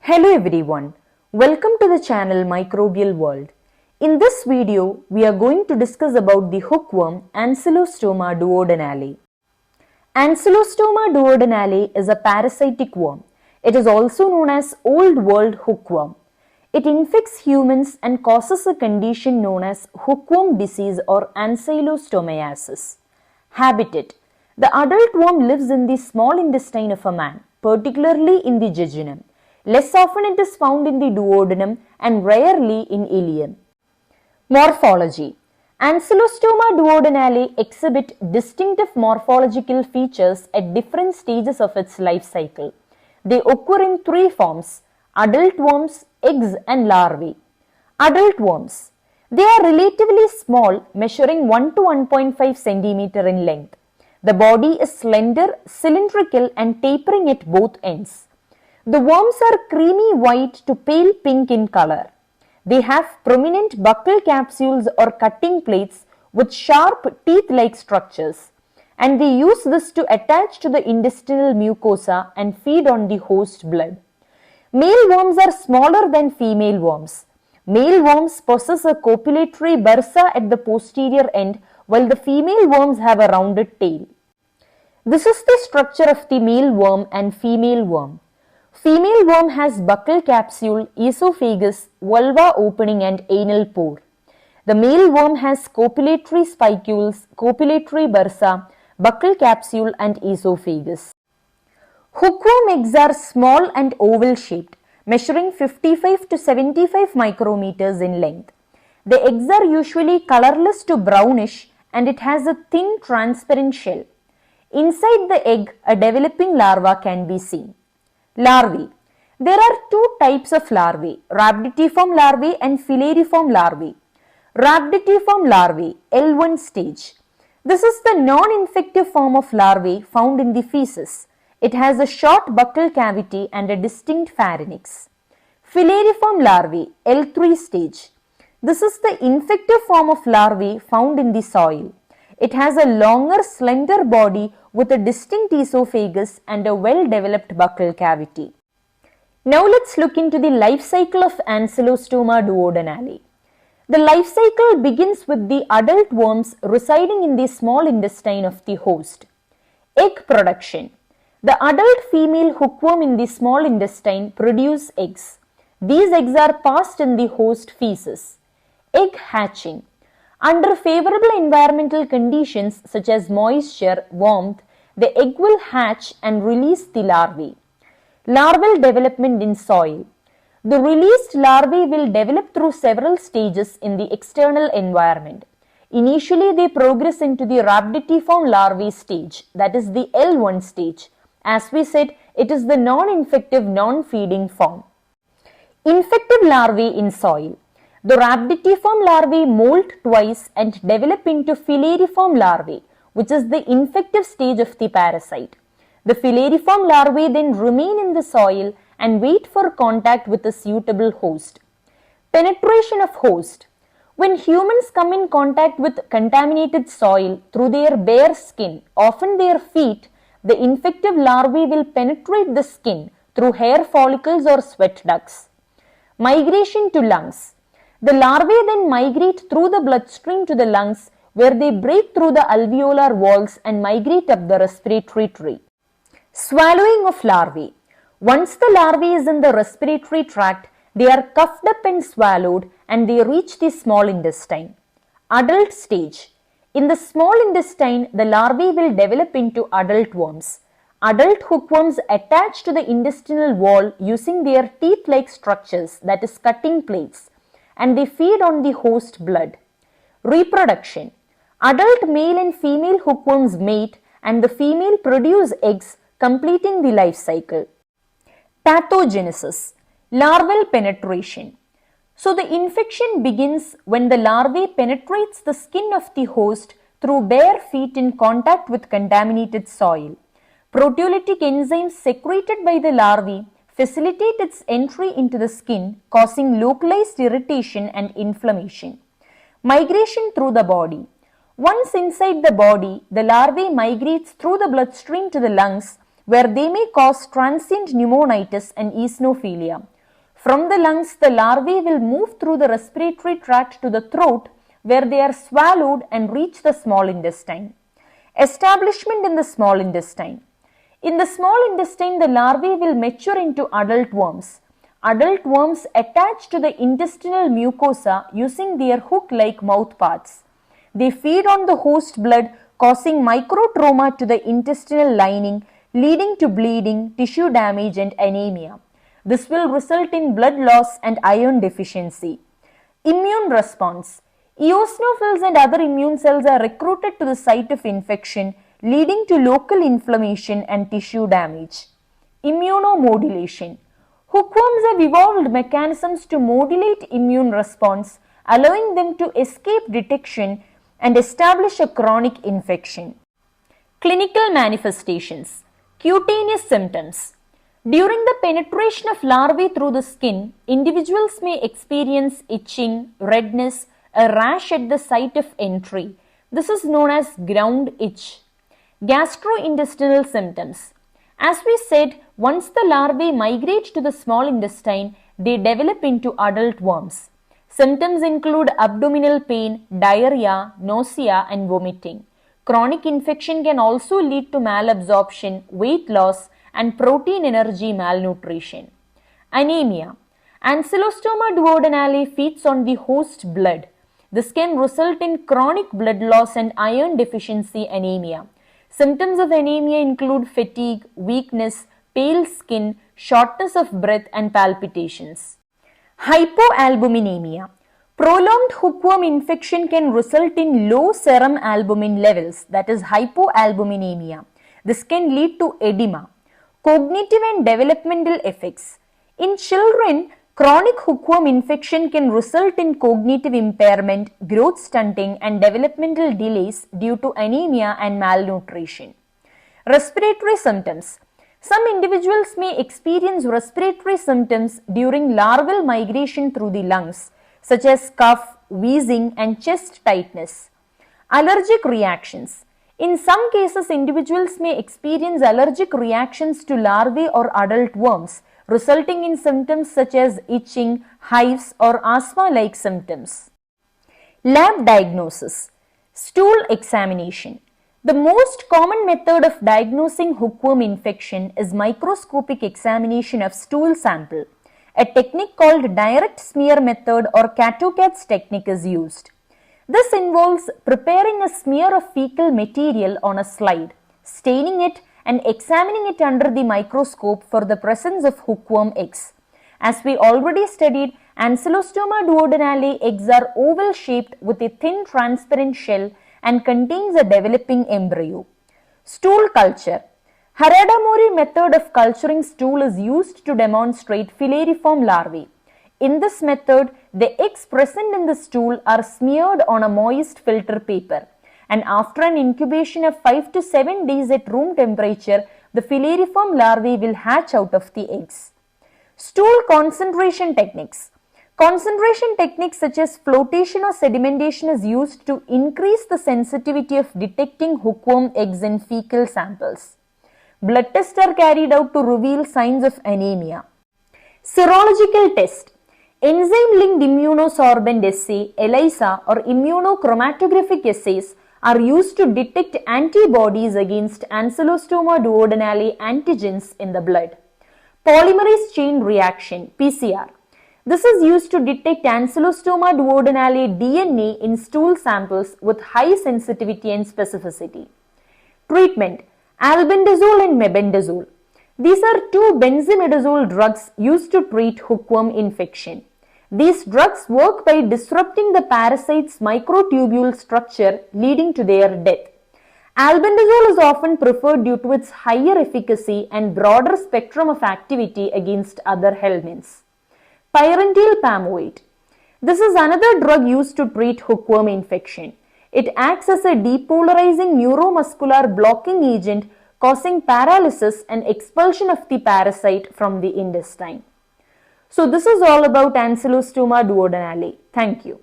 Hello everyone, welcome to the channel Microbial World. In this video, we are going to discuss about the hookworm Ancylostoma duodenale. Ancylostoma duodenale is a parasitic worm. It is also known as Old World hookworm. It infects humans and causes a condition known as hookworm disease or ancylostomiasis. Habitat: the adult worm lives in the small intestine of a man, particularly in the jejunum. Less often it is found in the duodenum and rarely in ileum. Morphology: Ancylostoma duodenale exhibit distinctive morphological features at different stages of its life cycle. They occur in three forms: adult worms, eggs and larvae. Adult worms. They are relatively small, measuring 1 to 1.5 cm in length. The body is slender, cylindrical and tapering at both ends. The worms are creamy white to pale pink in color. They have prominent buccal capsules or cutting plates with sharp teeth-like structures, and they use this to attach to the intestinal mucosa and feed on the host blood. Male worms are smaller than female worms. Male worms possess a copulatory bursa at the posterior end, while the female worms have a rounded tail. This is the structure of the male worm and female worm. Female worm has buccal capsule, esophagus, vulva opening and anal pore. The male worm has copulatory spicules, copulatory bursa, buccal capsule and esophagus. Hookworm eggs are small and oval shaped, measuring 55 to 75 micrometers in length. The eggs are usually colorless to brownish and it has a thin transparent shell. Inside the egg, a developing larva can be seen. Larvae. There are two types of larvae, rhabditiform larvae and filariform larvae. Rhabditiform larvae, L1 stage. This is the non-infective form of larvae found in the feces. It has a short buccal cavity and a distinct pharynx. Filariform larvae, L3 stage. This is the infective form of larvae found in the soil. It has a longer, slender body with a distinct esophagus and a well-developed buccal cavity. Now let's look into the life cycle of Ancylostoma duodenale. The life cycle begins with the adult worms residing in the small intestine of the host. Egg production. The adult female hookworm in the small intestine produce eggs. These eggs are passed in the host feces. Egg hatching. Under favorable environmental conditions such as moisture, warmth, the egg will hatch and release the larvae. Larval development in soil. The released larvae will develop through several stages in the external environment. Initially, they progress into the rhabditiform larvae stage, that is the L1 stage. As we said, it is the non-infective, non-feeding form. Infective larvae in soil. The rhabditiform larvae molt twice and develop into filariform larvae, which is the infective stage of the parasite. The filariform larvae then remain in the soil and wait for contact with a suitable host. Penetration of host. When humans come in contact with contaminated soil through their bare skin, often their feet, the infective larvae will penetrate the skin through hair follicles or sweat ducts. Migration to lungs. The larvae then migrate through the bloodstream to the lungs, where they break through the alveolar walls and migrate up the respiratory tree. Swallowing of larvae. Once the larvae is in the respiratory tract, they are cuffed up and swallowed and they reach the small intestine. Adult stage. In the small intestine, the larvae will develop into adult worms. Adult hookworms attach to the intestinal wall using their teeth-like structures, that is cutting plates, and they feed on the host blood. Reproduction. Adult male and female hookworms mate and the female produce eggs, completing the life cycle. Pathogenesis. Larval penetration. So the infection begins when the larvae penetrates the skin of the host through bare feet in contact with contaminated soil. Proteolytic enzymes secreted by the larvae facilitate its entry into the skin, causing localized irritation and inflammation. Migration through the body. Once inside the body, the larvae migrates through the bloodstream to the lungs, where they may cause transient pneumonitis and eosinophilia, From the lungs, the larvae will move through the respiratory tract to the throat, where they are swallowed and reach the small intestine. Establishment in the small intestine. In the small intestine, the larvae will mature into adult worms. Adult worms attach to the intestinal mucosa using their hook-like mouthparts. They feed on the host blood, causing microtrauma to the intestinal lining, leading to bleeding, tissue damage, and anemia. This will result in blood loss and iron deficiency. Immune response. Eosinophils and other immune cells are recruited to the site of infection, leading to local inflammation and tissue damage. Immunomodulation. Hookworms have evolved mechanisms to modulate immune response, allowing them to escape detection and establish a chronic infection. Clinical manifestations. Cutaneous symptoms. During the penetration of larvae through the skin, individuals may experience itching, redness, a rash at the site of entry. This is known as ground itch. Gastrointestinal symptoms. As we said, once the larvae migrate to the small intestine, they develop into adult worms. Symptoms include abdominal pain, diarrhea, nausea, and vomiting. Chronic infection can also lead to malabsorption, weight loss, and protein energy malnutrition. Anemia. Ancylostoma duodenale feeds on the host blood. This can result in chronic blood loss and iron deficiency anemia. Symptoms of anemia include fatigue, weakness, pale skin, shortness of breath, and palpitations. Hypoalbuminemia. Prolonged hookworm infection can result in low serum albumin levels, that is hypoalbuminemia. This can lead to edema. Cognitive and developmental effects. In children, chronic hookworm infection can result in cognitive impairment, growth stunting, and developmental delays due to anemia and malnutrition. Respiratory symptoms. Some individuals may experience respiratory symptoms during larval migration through the lungs, such as cough, wheezing, and chest tightness. Allergic reactions. In some cases, individuals may experience allergic reactions to larvae or adult worms, resulting in symptoms such as itching, hives, or asthma-like symptoms. Lab diagnosis. Stool examination. The most common method of diagnosing hookworm infection is microscopic examination of stool sample. A technique called direct smear method or Catocat's technique is used. This involves preparing a smear of fecal material on a slide, staining it, and examining it under the microscope for the presence of hookworm eggs. As we already studied, Ancylostoma duodenale eggs are oval shaped with a thin transparent shell and contains a developing embryo. Stool culture. Haradamori method of culturing stool is used to demonstrate filariform larvae. In this method, the eggs present in the stool are smeared on a moist filter paper, and after an incubation of 5 to 7 days at room temperature, the filariform larvae will hatch out of the eggs. Stool concentration techniques. Concentration techniques such as flotation or sedimentation is used to increase the sensitivity of detecting hookworm eggs in fecal samples. Blood tests are carried out to reveal signs of anemia. Serological test. Enzyme-linked immunosorbent assay, ELISA, or immunochromatographic assays are used to detect antibodies against Ancylostoma duodenale antigens in the blood. Polymerase chain reaction, PCR. This is used to detect Ancylostoma duodenale DNA in stool samples with high sensitivity and specificity. Treatment. Albendazole and mebendazole. These are two benzimidazole drugs used to treat hookworm infection. These drugs work by disrupting the parasite's microtubule structure, leading to their death. Albendazole is often preferred due to its higher efficacy and broader spectrum of activity against other helminths. Pyrantyl pamoate. This is another drug used to treat hookworm infection. It acts as a depolarizing neuromuscular blocking agent, causing paralysis and expulsion of the parasite from the intestine. So this is all about Ancylostoma duodenale. Thank you.